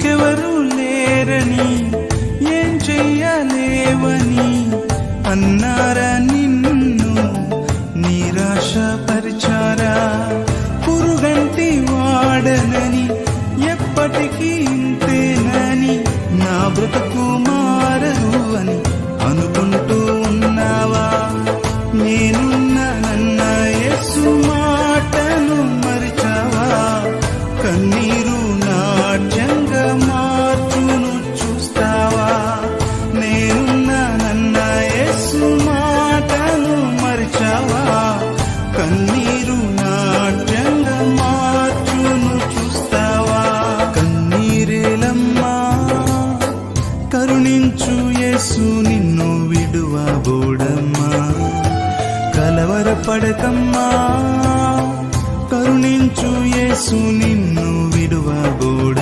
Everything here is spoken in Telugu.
నీకెవరు లేరని ఏం చెయ్యలేవని అన్నారా నిన్ను నిరాశపరిచారా? పురుగంటి వాడనని ఎప్పటికీ ఇంతేనని నా బ్రతుకు మారదు అని అనుకుంటూ ఉన్నావా? నేనున్నానన్న యేసు మాటను మరిచావా? కన్నీరు నాట్యంగా మార్చును చూస్తావా? నేనున్నానన్న యేసు మాటను మరిచావా? కన్నీరు నాట్యంగా మార్చును చూస్తావా? కన్నీరేలమ్మా కరుణించు యేసు నిన్ను విడువబోడమ్మా. కలవరపడకమ్మా కరుణించు యేసు నిన్ను విడువబోడ.